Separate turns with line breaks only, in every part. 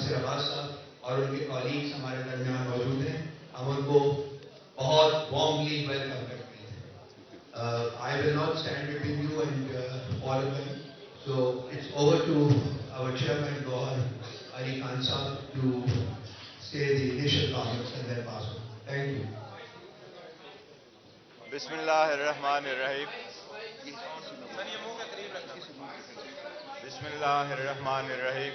ناصر عباس صاحب اور ان کے کالیگس ہمارے درمیان موجود ہیں. ہم ان کو بہت وارملی ویلکم کرتے ہیں. I will not stand between you and all of them. So it's over to our chairman, Gauhar Ali Khan Sahab, to say the initial comments and then pass on. Thank you.
بسم اللہ الرحمن الرحیم. بسم اللہ الرحمن الرحیم.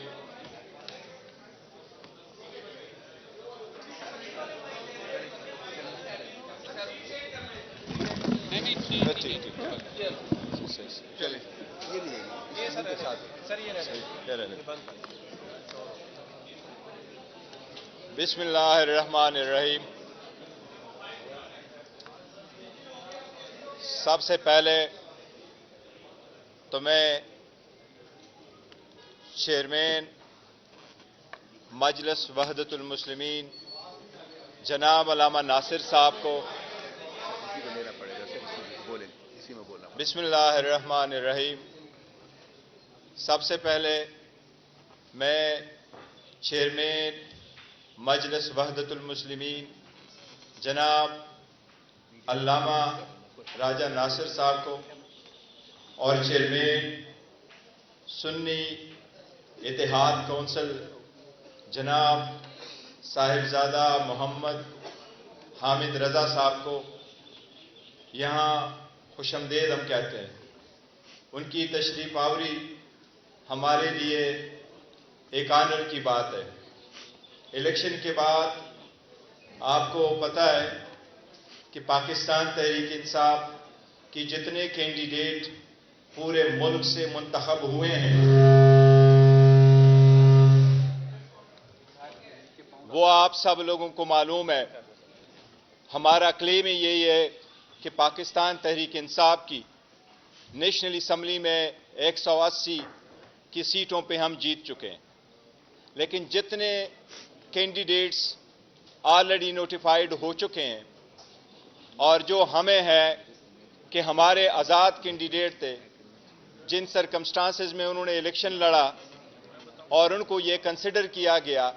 بسم اللہ الرحمن الرحیم. سب سے پہلے تو میں چیئرمین مجلس وحدت المسلمین جناب علامہ ناصر صاحب کو بسم اللہ الرحمن الرحیم. سب سے پہلے میں چیئرمین مجلس وحدت المسلمین جناب علامہ راجہ ناصر صاحب کو اور چیئرمین سنی اتحاد کونسل جناب صاحبزادہ محمد حامد رضا صاحب کو یہاں خوش آمدید ہم کہتے ہیں. ان کی تشریف آوری ہمارے لیے ایک آنر کی بات ہے. الیکشن کے بعد آپ کو پتہ ہے کہ پاکستان تحریک انصاف کی جتنے کینڈیڈیٹ پورے ملک سے منتخب ہوئے ہیں وہ آپ سب لوگوں کو معلوم ہے. ہمارا کلیم یہی ہے کہ پاکستان تحریک انصاف کی نیشنل اسمبلی میں 180 کی سیٹوں پہ ہم جیت چکے ہیں. لیکن جتنے کینڈیڈیٹس آلریڈی نوٹیفائیڈ ہو چکے ہیں اور جو ہمیں ہے کہ ہمارے آزاد کینڈیڈیٹ تھے جن سرکمسٹانسز میں انہوں نے الیکشن لڑا اور ان کو یہ کنسیڈر کیا گیا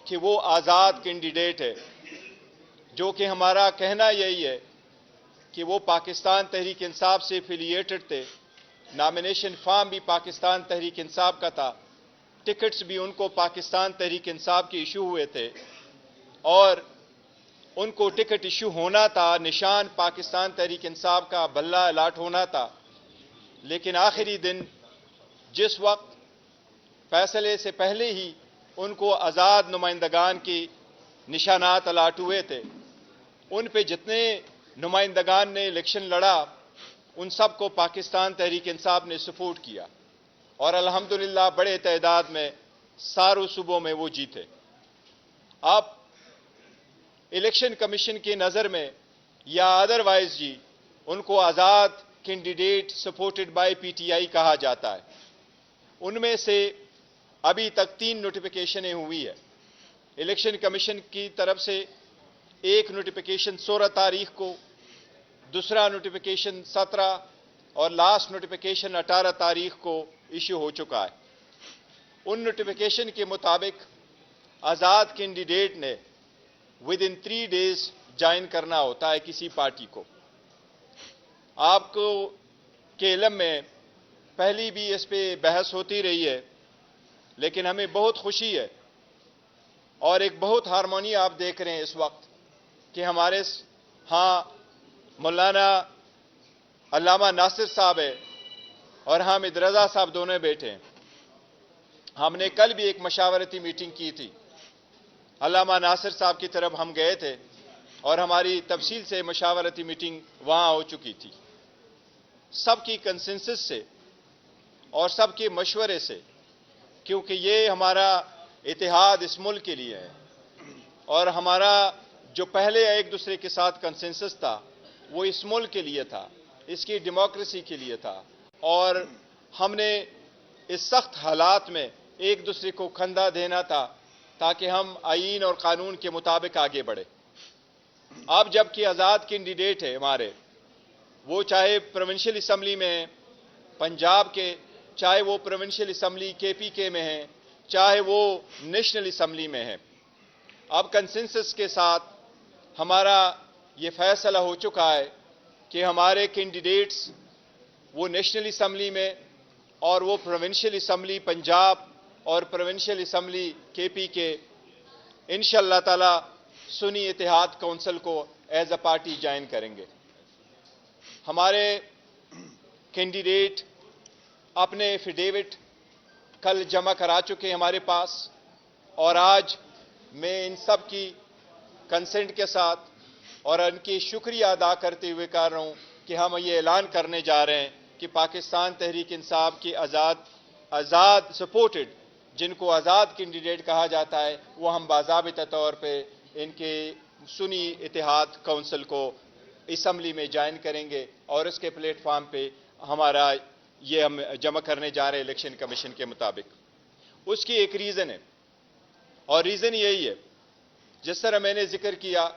کہ وہ آزاد کینڈیڈیٹ ہے، جو کہ ہمارا کہنا یہی ہے کہ وہ پاکستان تحریک انصاف سے ایفیلیٹڈ تھے. نامینیشن فارم بھی پاکستان تحریک انصاف کا تھا، ٹکٹس بھی ان کو پاکستان تحریک انصاف کے ایشو ہوئے تھے اور ان کو ٹکٹ ایشو ہونا تھا، نشان پاکستان تحریک انصاف کا بلہ الاٹ ہونا تھا. لیکن آخری دن جس وقت فیصلے سے پہلے ہی ان کو آزاد نمائندگان کی نشانات الاٹ ہوئے تھے، ان پہ جتنے نمائندگان نے الیکشن لڑا ان سب کو پاکستان تحریک انصاف نے سپورٹ کیا اور الحمدللہ بڑے تعداد میں ساروں صوبوں میں وہ جیتے. اب الیکشن کمیشن کی نظر میں یا ادروائز جی ان کو آزاد candidate supported by P T I کہا جاتا ہے. ان میں سے ابھی تک 3 نوٹیفیکیشنیں ہوئی ہے. الیکشن کمیشن کی طرف سے ایک نوٹیفیکیشن 16 تاریخ کو، دوسرا نوٹیفیکیشن 17 اور لاسٹ نوٹیفیکیشن 18 تاریخ کو ایشو ہو چکا ہے. ان نوٹیفیکیشن کے مطابق آزاد کینڈیڈیٹ نے ود ان 3 days جوائن کرنا ہوتا ہے کسی پارٹی کو. آپ کو کے علم میں پہلی بھی اس پہ بحث ہوتی رہی ہے، لیکن ہمیں بہت خوشی ہے اور ایک بہت ہارمونی آپ دیکھ رہے ہیں اس وقت کہ ہمارے ہاں مولانا علامہ ناصر صاحب ہے اور حامد رضا صاحب دونوں بیٹھے ہیں. ہم نے کل بھی ایک مشاورتی میٹنگ کی تھی. علامہ ناصر صاحب کی طرف ہم گئے تھے اور ہماری تفصیل سے مشاورتی میٹنگ وہاں ہو چکی تھی. سب کی کنسنسس سے اور سب کے مشورے سے، کیونکہ یہ ہمارا اتحاد اس ملک کے لیے ہے اور ہمارا جو پہلے ایک دوسرے کے ساتھ کنسنسس تھا وہ اس ملک کے لیے تھا، اس کی ڈیموکریسی کے لیے تھا اور ہم نے اس سخت حالات میں ایک دوسرے کو کھندا دینا تھا تاکہ ہم آئین اور قانون کے مطابق آگے بڑھیں. اب جب کہ آزاد کینڈیڈیٹ ہے ہمارے، وہ چاہے پروونشل اسمبلی میں ہیں پنجاب کے، چاہے وہ پروونشل اسمبلی کے پی کے میں ہیں، چاہے وہ نیشنل اسمبلی میں ہے. اب کنسنسس کے ساتھ ہمارا یہ فیصلہ ہو چکا ہے کہ ہمارے کینڈیڈیٹس وہ نیشنل اسمبلی میں اور وہ پروونشل اسمبلی پنجاب اور پروونشل اسمبلی کے پی کے انشاءاللہ تعالی سنی اتحاد کونسل کو ایز اے پارٹی جوائن کریں گے. ہمارے کینڈیڈیٹ اپنے ایفیڈیوٹ کل جمع کرا چکے ہمارے پاس اور آج میں ان سب کی کنسنٹ کے ساتھ اور ان کی شکریہ ادا کرتے ہوئے کہہ رہا ہوں کہ ہم یہ اعلان کرنے جا رہے ہیں کہ پاکستان تحریک انصاف کی آزاد سپورٹڈ جن کو آزاد کینڈیڈیٹ کہا جاتا ہے وہ ہم باضابطہ طور پہ ان کے سنی اتحاد کونسل کو اسمبلی میں جوائن کریں گے اور اس کے پلیٹ فارم پہ ہمارا یہ ہم جمع کرنے جا رہے ہیں الیکشن کمیشن کے مطابق. اس کی ایک ریزن ہے اور ریزن یہی ہے جس طرح میں نے ذکر کیا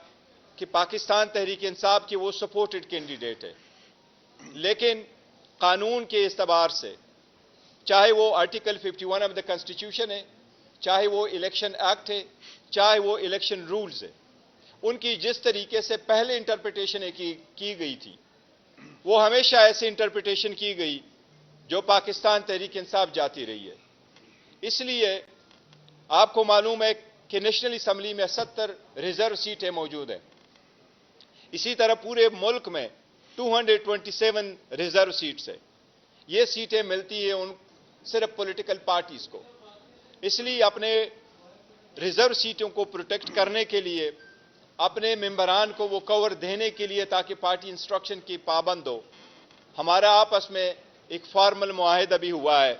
کہ پاکستان تحریک انصاف کی وہ سپورٹڈ کینڈیڈیٹ ہے لیکن قانون کے اعتبار سے چاہے وہ آرٹیکل 51 آف دا کانسٹیٹیوشن ہے چاہے وہ الیکشن ایکٹ ہے چاہے وہ الیکشن رولز ہے ان کی جس طریقے سے پہلے انٹرپریٹیشن کی گئی تھی وہ ہمیشہ ایسی انٹرپریٹیشن کی گئی جو پاکستان تحریک انصاف جاتی رہی ہے. اس لیے آپ کو معلوم ہے کہ نیشنل اسمبلی میں 70 ریزرو سیٹیں موجود ہیں. اسی طرح پورے ملک میں 227 ریزرو سیٹس ہیں. یہ سیٹیں ملتی ہیں ان صرف پولیٹیکل پارٹیز کو. اس لیے اپنے ریزرو سیٹوں کو پروٹیکٹ کرنے کے لیے اپنے ممبران کو وہ کور دینے کے لیے تاکہ پارٹی انسٹرکشن کی پابند ہو ہمارا آپس میں ایک فارمل معاہدہ بھی ہوا ہے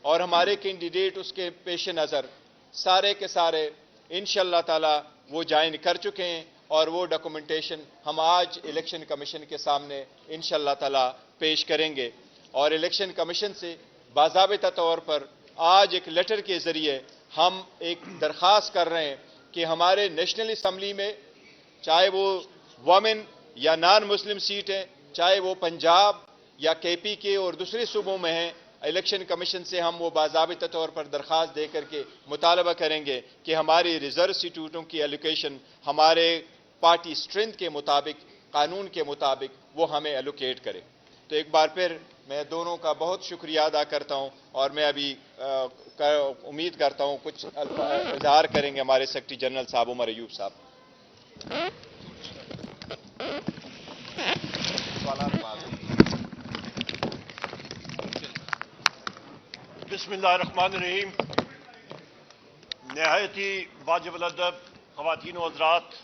اور ہمارے کینڈیڈیٹ اس کے پیش نظر سارے کے سارے انشاءاللہ تعالی وہ جوائن کر چکے ہیں اور وہ ڈاکومنٹیشن ہم آج الیکشن کمیشن کے سامنے انشاءاللہ تعالی پیش کریں گے اور الیکشن کمیشن سے باضابطہ طور پر آج ایک لیٹر کے ذریعے ہم ایک درخواست کر رہے ہیں کہ ہمارے نیشنل اسمبلی میں چاہے وہ وومن یا نان مسلم سیٹ ہیں چاہے وہ پنجاب یا کے پی کے اور دوسرے صوبوں میں ہیں الیکشن کمیشن سے ہم وہ باضابطہ طور پر درخواست دے کر کے مطالبہ کریں گے کہ ہماری ریزرو سیٹوں کی ایلوکیشن ہمارے پارٹی اسٹرینتھ کے مطابق قانون کے مطابق وہ ہمیں ایلوکیٹ کرے. تو ایک بار پھر میں دونوں کا بہت شکریہ ادا کرتا ہوں اور میں ابھی امید کرتا ہوں کچھ اظہار کریں گے ہمارے سیکرٹری جنرل صاحب عمر ایوب صاحب.
بسم اللہ الرحمن الرحیم. نہایت ہی واجب الادب خواتین و حضرات،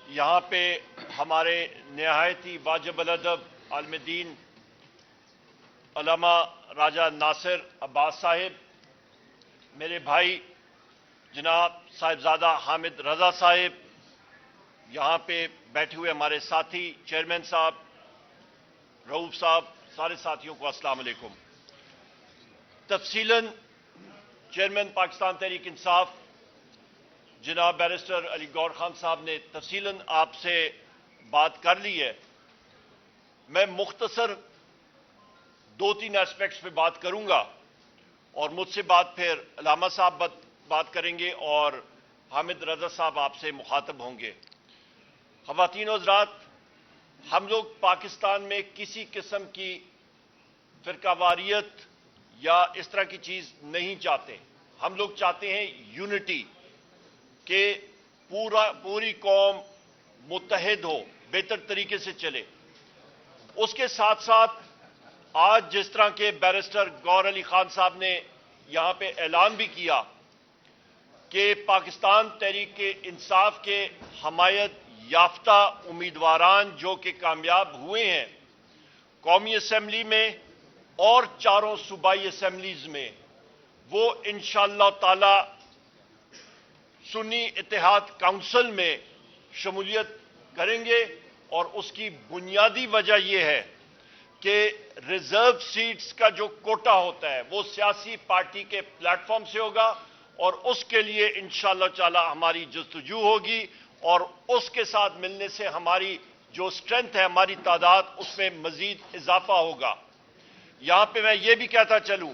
یہاں پہ ہمارے نہایت ہی واجب الادب عالم دین علامہ راجہ ناصر عباس صاحب، میرے بھائی جناب صاحبزادہ حامد رضا صاحب، یہاں پہ بیٹھے ہوئے ہمارے ساتھی چیئرمین صاحب رؤوف صاحب، سارے ساتھیوں کو السلام علیکم. تفصیلاً چیئرمین پاکستان تحریک انصاف جناب بیرسٹر علی گور خان صاحب نے تفصیلاً آپ سے بات کر لی ہے. میں مختصر 2-3 ایسپیکٹس پہ بات کروں گا اور مجھ سے بات پھر علامہ صاحب بات کریں گے اور حامد رضا صاحب آپ سے مخاطب ہوں گے. خواتین و حضرات، ہم لوگ پاکستان میں کسی قسم کی فرقہ واریت یا اس طرح کی چیز نہیں چاہتے. ہم لوگ چاہتے ہیں یونٹی، کہ پوری قوم متحد ہو، بہتر طریقے سے چلے. اس کے ساتھ ساتھ آج جس طرح کے بیرسٹر گور علی خان صاحب نے یہاں پہ اعلان بھی کیا کہ پاکستان تحریک انصاف کے حمایت یافتہ امیدواران جو کہ کامیاب ہوئے ہیں قومی اسمبلی میں اور 4 صوبائی اسمبلیز میں، وہ انشاءاللہ تعالی سنی اتحاد کونسل میں شمولیت کریں گے. اور اس کی بنیادی وجہ یہ ہے کہ ریزرو سیٹس کا جو کوٹا ہوتا ہے وہ سیاسی پارٹی کے پلیٹ فارم سے ہوگا اور اس کے لیے انشاءاللہ تعالی ہماری جستجو ہوگی اور اس کے ساتھ ملنے سے ہماری جو سٹرینتھ ہے، ہماری تعداد، اس میں مزید اضافہ ہوگا. یہاں پہ میں یہ بھی کہتا چلوں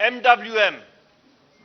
MWM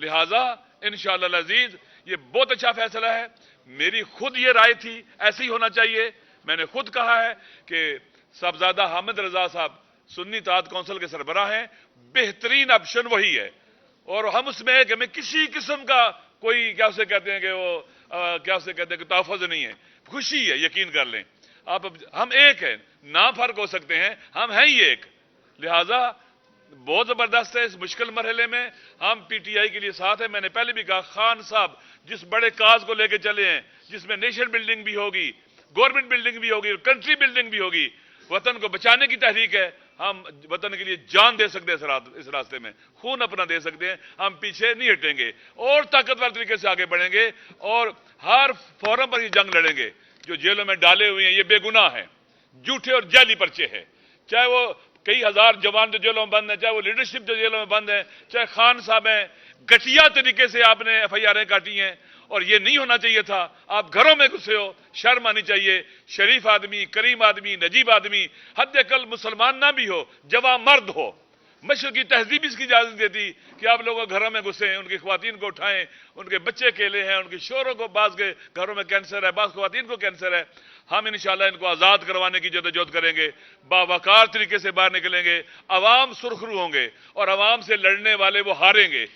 لہٰذا انشاءاللہ العزیز یہ بہت اچھا فیصلہ ہے. میری خود یہ رائے تھی ایسے ہی ہونا چاہیے. میں نے خود کہا ہے کہ صاحبزادہ حامد رضا صاحب سنی اتحاد کونسل کے سربراہ ہیں, بہترین آپشن وہی ہے. اور ہم اس میں ہے کہ ہمیں کسی قسم کا کوئی کیا اسے کہتے ہیں کہ وہ کیا اسے کہتے ہیں کہ تحفظ نہیں ہے, خوشی ہے, یقین کر لیں آپ. ہم ایک ہیں, نہ فرق ہو سکتے ہیں, ہم ہیں ہی ایک. لہٰذا بہت زبردست ہے. اس مشکل مرحلے میں ہم پی ٹی آئی کے لیے ساتھ ہیں. میں نے پہلے بھی کہا خان صاحب جس بڑے کاز کو لے کے چلے ہیں, جس میں نیشن بلڈنگ بھی ہوگی, گورنمنٹ بلڈنگ بھی ہوگی, کنٹری بلڈنگ بھی ہوگی, وطن کو بچانے کی تحریک ہے. ہم وطن کے لیے جان دے سکتے ہیں, اس راستے میں خون اپنا دے سکتے ہیں. ہم پیچھے نہیں ہٹیں گے اور طاقتور طریقے سے آگے بڑھیں گے اور ہر فورم پر یہ جنگ لڑیں گے. جو جیلوں میں ڈالے ہوئے ہیں یہ بے گناہ ہیں, جھوٹے اور جعلی پرچے ہیں. چاہے وہ کئی ہزار جوان جو جیلوں میں بند ہیں, چاہے وہ لیڈرشپ جو جیلوں میں بند ہے, چاہے خان صاحب ہیں, گٹیا طریقے سے آپ نے ایف آئی آریں کاٹی ہیں. اور یہ نہیں ہونا چاہیے تھا. آپ گھروں میں گھسے ہو, شرم آنی چاہیے. شریف آدمی, کریم آدمی, نجیب آدمی, حد اقل مسلمان نہ بھی ہو, جوان مرد ہو. مشرق کی تہذیب اس کی اجازت دیتی کہ آپ لوگوں گھروں میں گھسیں, ان کی خواتین کو اٹھائیں. ان کے بچے اکیلے ہیں, ان کے شوہروں کو, بعض کے گھروں میں کینسر ہے, بعض خواتین کو کینسر ہے. ہم انشاءاللہ ان کو آزاد کروانے کی جدوجہد کریں گے, باوقار طریقے سے باہر نکلیں گے. عوام سرخرو ہوں گے اور عوام سے لڑنے والے وہ ہاریں گے.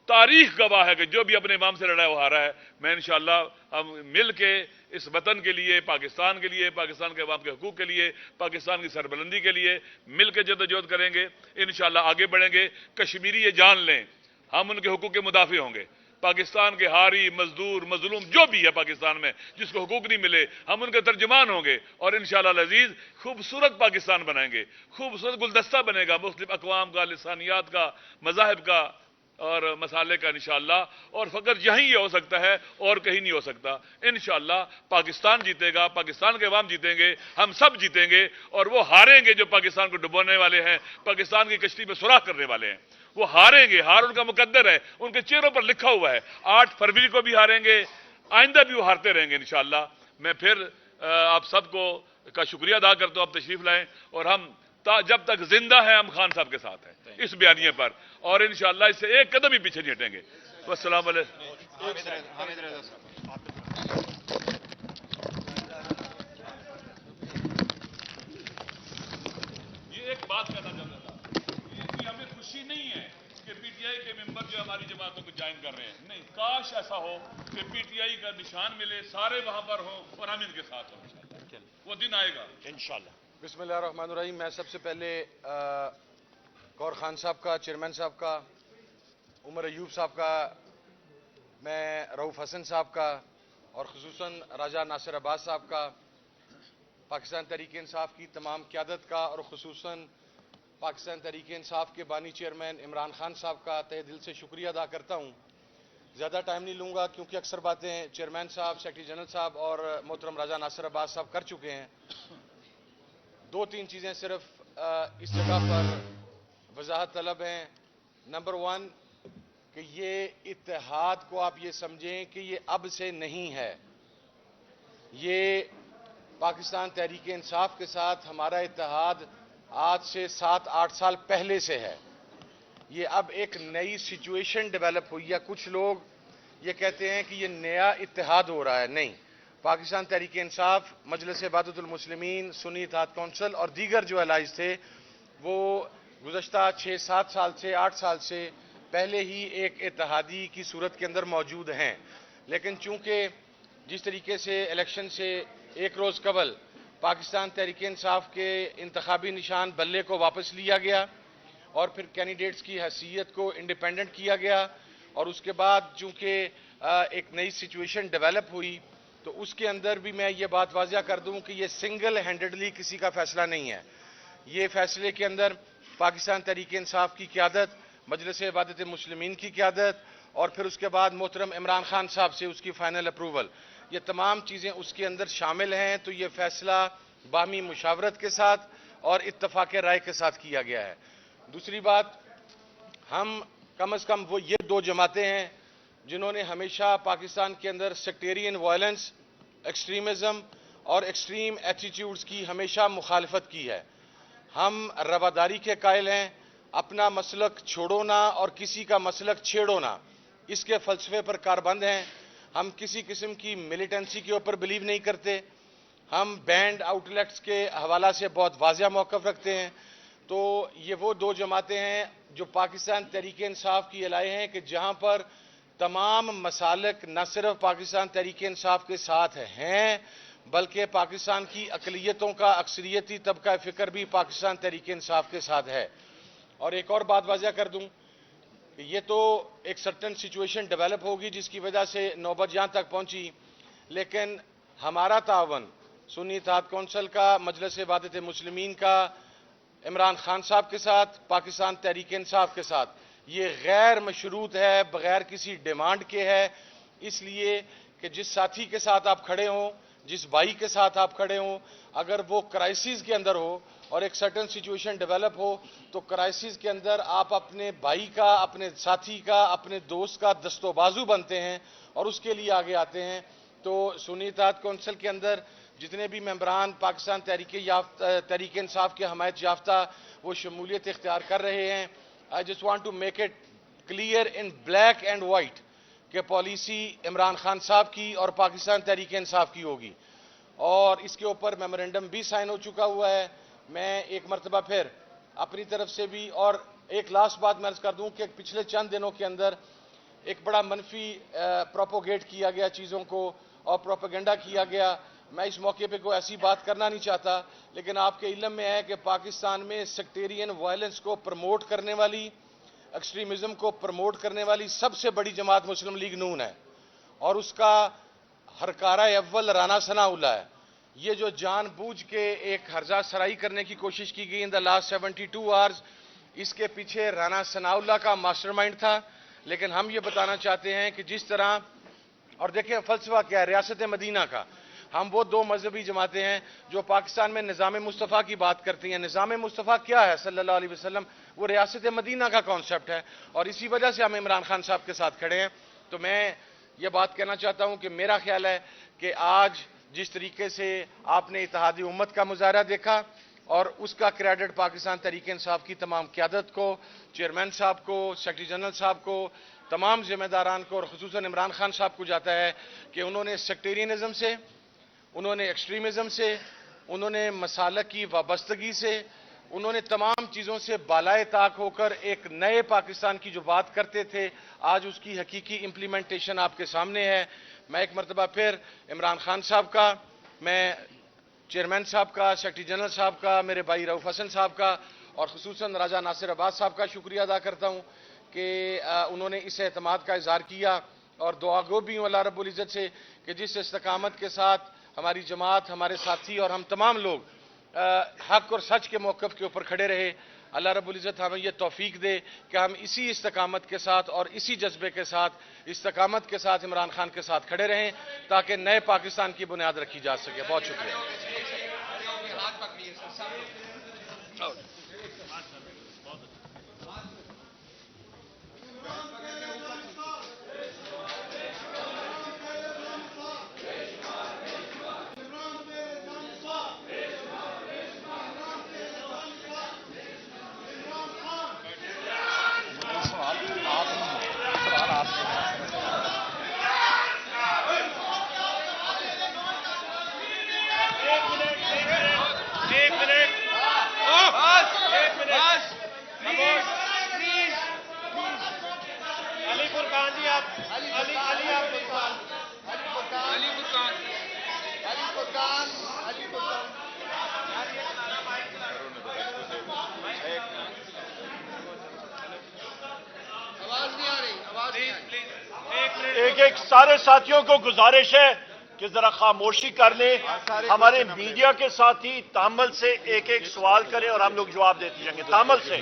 تاریخ گواہ ہے کہ جو بھی اپنے امام سے لڑا ہے وہ ہارا ہے. میں انشاءاللہ ہم مل کے اس وطن کے لیے, پاکستان کے لیے, پاکستان کے عوام کے حقوق کے لیے, پاکستان کی سربلندی کے لیے مل کے جدوجہد کریں گے. انشاءاللہ آگے بڑھیں گے. کشمیری یہ جان لیں ہم ان کے حقوق کے مدافع ہوں گے. پاکستان کے ہاری, مزدور, مظلوم جو بھی ہے پاکستان میں جس کو حقوق نہیں ملے, ہم ان کے ترجمان ہوں گے. اور انشاءاللہ العزیز خوبصورت پاکستان بنائیں گے. خوبصورت گلدستہ بنے گا مختلف اقوام کا, لسانیات کا, مذاہب کا اور مسالے کا انشاءاللہ. اور فقط یہیں یہ ہو سکتا ہے اور کہیں نہیں ہو سکتا. انشاءاللہ پاکستان جیتے گا, پاکستان کے عوام جیتیں گے, ہم سب جیتیں گے. اور وہ ہاریں گے جو پاکستان کو ڈبونے والے ہیں, پاکستان کی کشتی میں سوراخ کرنے والے ہیں. وہ ہاریں گے. ہار ان کا مقدر ہے, ان کے چہروں پر لکھا ہوا ہے. 8 فروری کو بھی ہاریں گے, آئندہ بھی وہ ہارتے رہیں گے انشاءاللہ. میں پھر آپ سب کو کا شکریہ ادا کرتا ہوں, آپ تشریف لائیں. اور ہم جب تک زندہ ہیں ہم خان صاحب کے ساتھ ہیں اس بیانیے پر, اور انشاءاللہ اس سے ایک قدم بھی پیچھے نہیں ہٹیں گے. والسلام علیکم. یہ ایک بات کہنا چاہتا تھا کہ ہمیں خوشی نہیں ہے کہ پی ٹی آئی کے ممبر جو ہماری جماعتوں کو جوائن کر رہے ہیں. نہیں, کاش ایسا ہو کہ پی ٹی آئی کا نشان ملے, سارے وہاں پر ہوں اور ہم ان کے ساتھ ہوں. وہ دن آئے گا انشاءاللہ.
بسم اللہ الرحمن الرحیم. میں سب سے پہلے گور خان صاحب کا, چیئرمین صاحب کا, عمر ایوب صاحب کا, میں رؤوف حسن صاحب کا اور خصوصاً راجہ ناصر عباس صاحب کا, پاکستان تحریک انصاف کی تمام قیادت کا اور خصوصاً پاکستان تحریک انصاف کے بانی چیئرمین عمران خان صاحب کا تہ دل سے شکریہ ادا کرتا ہوں. زیادہ ٹائم نہیں لوں گا کیونکہ اکثر باتیں چیئرمین صاحب, سیکرٹری جنرل صاحب اور محترم راجہ ناصر عباس صاحب کر چکے ہیں. 2-3 چیزیں صرف اس جگہ پر وضاحت طلب ہیں. نمبر 1 کہ یہ اتحاد کو آپ یہ سمجھیں کہ یہ اب سے نہیں ہے. یہ پاکستان تحریک انصاف کے ساتھ ہمارا اتحاد آج سے 7-8 سال پہلے سے ہے. یہ اب ایک نئی سچویشن ڈیولپ ہوئی ہے. کچھ لوگ یہ کہتے ہیں کہ یہ نیا اتحاد ہو رہا ہے. نہیں, پاکستان تحریک انصاف, مجلس وحدت المسلمین, سنی اتحاد کونسل اور دیگر جو الائز تھے وہ گزشتہ 6-7 سال سے 8 سال سے پہلے ہی ایک اتحادی کی صورت کے اندر موجود ہیں. لیکن چونکہ جس طریقے سے الیکشن سے ایک روز قبل پاکستان تحریک انصاف کے انتخابی نشان بلے کو واپس لیا گیا اور پھر کینڈیڈیٹس کی حیثیت کو انڈیپینڈنٹ کیا گیا, اور اس کے بعد چونکہ ایک نئی سچویشن ڈیولپ ہوئی تو اس کے اندر بھی میں یہ بات واضح کر دوں کہ یہ سنگل ہینڈڈلی کسی کا فیصلہ نہیں ہے. یہ فیصلے کے اندر پاکستان تحریک انصاف کی قیادت, مجلس وحدت المسلمین کی قیادت اور پھر اس کے بعد محترم عمران خان صاحب سے اس کی فائنل اپروول, یہ تمام چیزیں اس کے اندر شامل ہیں. تو یہ فیصلہ باہمی مشاورت کے ساتھ اور اتفاق رائے کے ساتھ کیا گیا ہے. دوسری بات, ہم کم از کم وہ یہ 2 جماعتیں ہیں جنہوں نے ہمیشہ پاکستان کے اندر سیکٹیرین وائلنس, ایکسٹریمزم اور ایکسٹریم ایٹیٹیوڈز کی ہمیشہ مخالفت کی ہے. ہم رواداری کے قائل ہیں, اپنا مسلک چھوڑو نہ اور کسی کا مسلک چھیڑو نہ. اس کے فلسفے پر کاربند ہیں. ہم کسی قسم کی ملیٹنسی کے اوپر بلیو نہیں کرتے. ہم بینڈ آؤٹ لیٹس کے حوالہ سے بہت واضح موقف رکھتے ہیں. تو یہ وہ دو جماعتیں ہیں جو پاکستان تحریک انصاف کی الائے ہیں کہ جہاں پر تمام مسالک نہ صرف پاکستان تحریک انصاف کے ساتھ ہیں بلکہ پاکستان کی اقلیتوں کا اکثریتی طبقہ فکر بھی پاکستان تحریک انصاف کے ساتھ ہے. اور ایک اور بات واضح کر دوں کہ یہ تو ایک سرٹن سچویشن ڈیولپ ہوگی جس کی وجہ سے نوبت یہاں تک پہنچی، لیکن ہمارا تعاون سنی اتحاد کونسل کا، مجلس وحدت مسلمین کا، عمران خان صاحب کے ساتھ، پاکستان تحریک انصاف کے ساتھ یہ غیر مشروط ہے، بغیر کسی ڈیمانڈ کے ہے. اس لیے کہ جس ساتھی کے ساتھ آپ کھڑے ہوں، جس بھائی کے ساتھ آپ کھڑے ہوں، اگر وہ کرائسس کے اندر ہو اور ایک سرٹن سچویشن ڈیولپ ہو تو کرائسس کے اندر آپ اپنے بھائی کا، اپنے ساتھی کا، اپنے دوست کا دست و بازو بنتے ہیں اور اس کے لیے آگے آتے ہیں. تو سنی اتحاد کونسل کے اندر جتنے بھی ممبران پاکستان تحریک انصاف کے حمایت یافتہ وہ شمولیت اختیار کر رہے ہیں. I just want to make it clear in black and white کہ پالیسی عمران خان صاحب کی اور پاکستان تحریک انصاف کی ہوگی اور اس کے اوپر میمورنڈم بھی سائن ہو چکا ہوا ہے. میں ایک مرتبہ پھر اپنی طرف سے بھی اور ایک لاسٹ بات میں عرض کر دوں کہ پچھلے چند دنوں کے اندر ایک بڑا منفی پروپوگیٹ کیا گیا چیزوں کو اور پروپیگنڈا کیا گیا. میں اس موقع پہ کوئی ایسی بات کرنا نہیں چاہتا، لیکن آپ کے علم میں ہے کہ پاکستان میں سیکٹیرین وائلنس کو پروموٹ کرنے والی، ایکسٹریمزم کو پروموٹ کرنے والی سب سے بڑی جماعت مسلم لیگ نون ہے اور اس کا ہرکارہ اول رانا ثناء اللہ ہے. یہ جو جان بوجھ کے ایک ہرزہ سرائی کرنے کی کوشش کی گئی ان دا لاسٹ 72 آورز، اس کے پیچھے رانا ثناء اللہ کا ماسٹر مائنڈ تھا. لیکن ہم یہ بتانا چاہتے ہیں کہ جس طرح، اور دیکھیں فلسفہ کیا ہے ریاست مدینہ کا، ہم وہ دو مذہبی جماعتیں ہیں جو پاکستان میں نظام مصطفیٰ کی بات کرتی ہیں. نظام مصطفیٰ کیا ہے صلی اللہ علیہ وسلم؟ وہ ریاست مدینہ کا کانسیپٹ ہے اور اسی وجہ سے ہم عمران خان صاحب کے ساتھ کھڑے ہیں. تو میں یہ بات کہنا چاہتا ہوں کہ میرا خیال ہے کہ آج جس طریقے سے آپ نے اتحادی امت کا مظاہرہ دیکھا اور اس کا کریڈٹ پاکستان تحریک انصاف کی تمام قیادت کو، چیئرمین صاحب کو، سیکرٹری جنرل صاحب کو، تمام ذمہ داران کو اور خصوصاً عمران خان صاحب کو جاتا ہے کہ انہوں نے سیکٹیرینزم سے، انہوں نے ایکسٹریمزم سے، انہوں نے مسالک کی وابستگی سے، انہوں نے تمام چیزوں سے بالائے طاق ہو کر ایک نئے پاکستان کی جو بات کرتے تھے آج اس کی حقیقی امپلیمنٹیشن آپ کے سامنے ہے. میں ایک مرتبہ پھر عمران خان صاحب کا، میں چیئرمین صاحب کا، سیکرٹری جنرل صاحب کا، میرے بھائی رؤف حسن صاحب کا اور خصوصاً راجہ ناصر عباس صاحب کا شکریہ ادا کرتا ہوں کہ انہوں نے اس اعتماد کا اظہار کیا اور دعا گو بھی ہوں اللہ رب العزت سے کہ جس استقامت کے ساتھ ہماری جماعت، ہمارے ساتھی اور ہم تمام لوگ حق اور سچ کے موقف کے اوپر کھڑے رہے، اللہ رب العزت ہمیں یہ توفیق دے کہ ہم اسی استقامت کے ساتھ اور اسی جذبے کے ساتھ، استقامت کے ساتھ عمران خان کے ساتھ کھڑے رہیں تاکہ نئے پاکستان کی بنیاد رکھی جا سکے. بہت شکریہ.
ایک سارے ساتھیوں کو گزارش ہے کہ ذرا خاموشی کر لیں. ہمارے میڈیا کے ساتھی تامل سے ایک ایک سوال کریں اور ہم لوگ جواب دیتے جائیں گے. تامل سے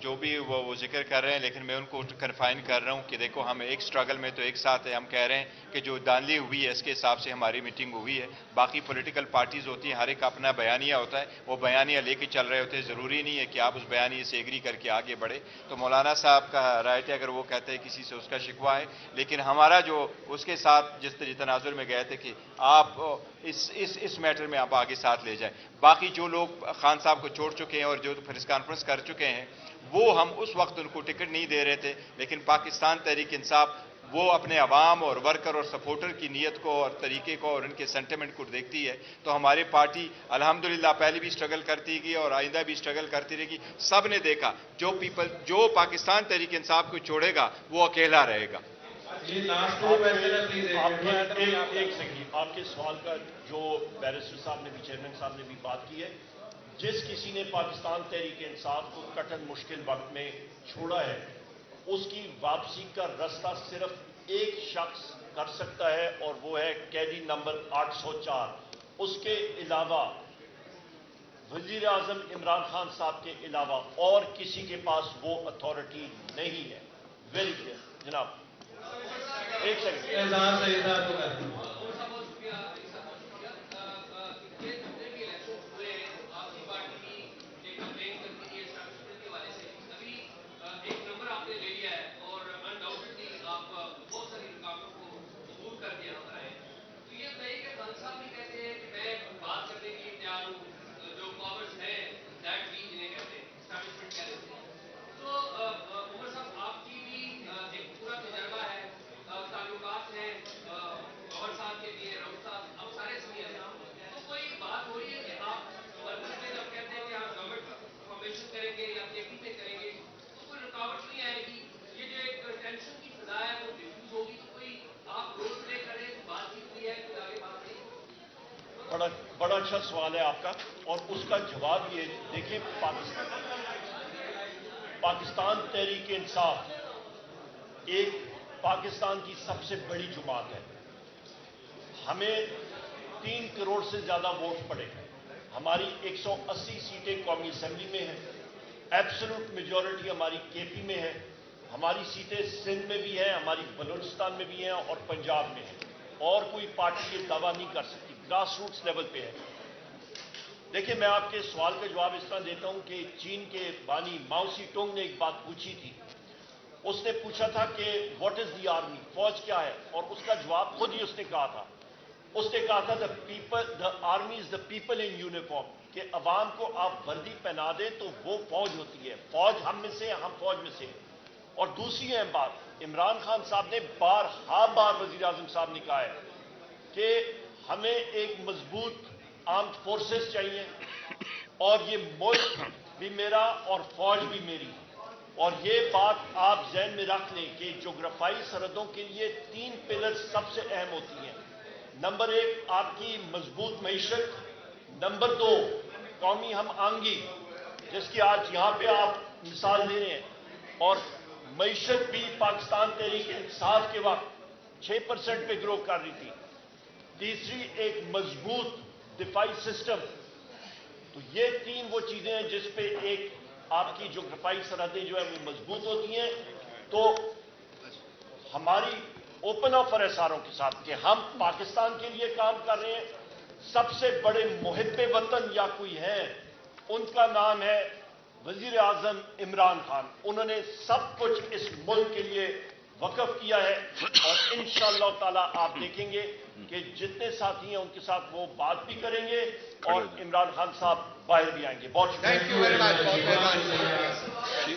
جو بھی وہ ذکر کر رہے ہیں، لیکن میں ان کو کنفائن کر رہا ہوں کہ دیکھو ہم ایک سٹرگل میں تو ایک ساتھ ہے. ہم کہہ رہے ہیں کہ جو دانلی ہوئی ہے اس کے حساب سے ہماری میٹنگ ہوئی ہے. باقی پولیٹیکل پارٹیز ہوتی ہیں، ہر ایک اپنا بیانیہ ہوتا ہے، وہ بیانیہ لے کے چل رہے ہوتے ہیں. ضروری نہیں ہے کہ آپ اس بیانیے سے ایگری کر کے آگے بڑھے. تو مولانا صاحب کا رائٹ ہے اگر وہ کہتے ہیں کسی سے اس کا شکوہ ہے، لیکن ہمارا جو اس کے ساتھ جس تناظر میں گئے تھے کہ آپ اس میٹر میں آپ آگے ساتھ لے جائیں. باقی جو لوگ خان صاحب کو چھوڑ چکے ہیں اور جو پریس کانفرنس کر چکے ہیں، وہ ہم اس وقت ان کو ٹکٹ نہیں دے رہے تھے، لیکن پاکستان تحریک انصاف وہ اپنے عوام اور ورکر اور سپورٹر کی نیت کو اور طریقے کو اور ان کے سینٹیمنٹ کو دیکھتی ہے. تو ہماری پارٹی الحمدللہ پہلے بھی سٹرگل کرتی گئی اور آئندہ بھی سٹرگل کرتی رہے گی. سب نے دیکھا جو پاکستان تحریک انصاف کو چھوڑے گا وہ اکیلا رہے گا.
یہ لاسٹ کویسچن ہے پلیز.
ایک سیکنڈ، آپ کے سوال کا جو بیرسٹر صاحب نے بھی، چیئرمین صاحب نے بھی بات کی ہے، جس کسی نے پاکستان تحریک انصاف کو کٹن مشکل وقت میں چھوڑا ہے، اس کی واپسی کا رستہ صرف ایک شخص کر سکتا ہے اور وہ ہے قیدی نمبر 804. اس کے علاوہ وزیر اعظم عمران خان صاحب کے علاوہ اور کسی کے پاس وہ اتھارٹی نہیں ہے. ویری کلیئر جناب. ایک سیکنڈ.
اعزاز صحیح صاحب کو کر
بڑا اچھا سوال ہے آپ کا، اور اس کا جواب یہ دیکھیں. پاکستان تحریک انصاف ایک پاکستان کی سب سے بڑی جماعت ہے. ہمیں 3 کروڑ سے زیادہ ووٹ پڑے. ہماری 180 سیٹیں قومی اسمبلی میں ہیں. ایبسولوٹ میجورٹی ہماری کے پی میں ہے. ہماری سیٹیں سندھ میں بھی ہیں، ہماری بلوچستان میں بھی ہیں اور پنجاب میں ہیں. اور کوئی پارٹی یہ دعویٰ نہیں کر سکتی. گراس روٹس لیول پہ ہے. دیکھیں میں آپ کے سوال کا جواب اس طرح دیتا ہوں کہ چین کے بانی ماؤ سی ٹونگ نے ایک بات پوچھی تھی. اس نے پوچھا تھا کہ واٹ از دی آرمی، فوج کیا ہے، اور اس کا جواب خود ہی اس نے کہا تھا. اس نے کہا تھا the army is the people in uniform, کہ عوام کو آپ وردی پہنا دیں تو وہ فوج ہوتی ہے. فوج ہم میں سے، ہم فوج میں سے. اور دوسری اہم بات، عمران خان صاحب نے بار وزیر اعظم صاحب نے کہا ہے کہ ہمیں ایک مضبوط آرمڈ فورسز چاہیے، اور یہ ملک بھی میرا اور فوج بھی میری. اور یہ بات آپ ذہن میں رکھ لیں کہ جغرافیائی سرحدوں کے لیے 3 پلر سب سے اہم ہوتی ہیں. نمبر 1 آپ کی مضبوط معیشت. نمبر 2 قومی ہم آہنگی، جس کی آج یہاں پہ آپ مثال دے رہے ہیں. اور معیشت بھی پاکستان تحریک انصاف کے وقت 6% پہ گرو کر رہی تھی. تیسری ایک مضبوط دفاعی سسٹم. تو یہ 3 وہ چیزیں ہیں جس پہ ایک آپ کی جغرافیائی سرحدیں جو ہے وہ مضبوط ہوتی ہیں. تو ہماری اوپن آفر ہے ساروں کے ساتھ کہ ہم پاکستان کے لیے کام کر رہے ہیں. سب سے بڑے محب وطن یا کوئی ہے، ان کا نام ہے وزیر اعظم عمران خان. انہوں نے سب کچھ اس ملک کے لیے وقف کیا ہے، اور انشاءاللہ تعالی آپ دیکھیں گے کہ جتنے ساتھی ہیں ان کے ساتھ وہ بات بھی کریں گے اور عمران خان صاحب باہر بھی آئیں گے. بہت شکریہ.
Thank you very much. بہت مہربانی.
جی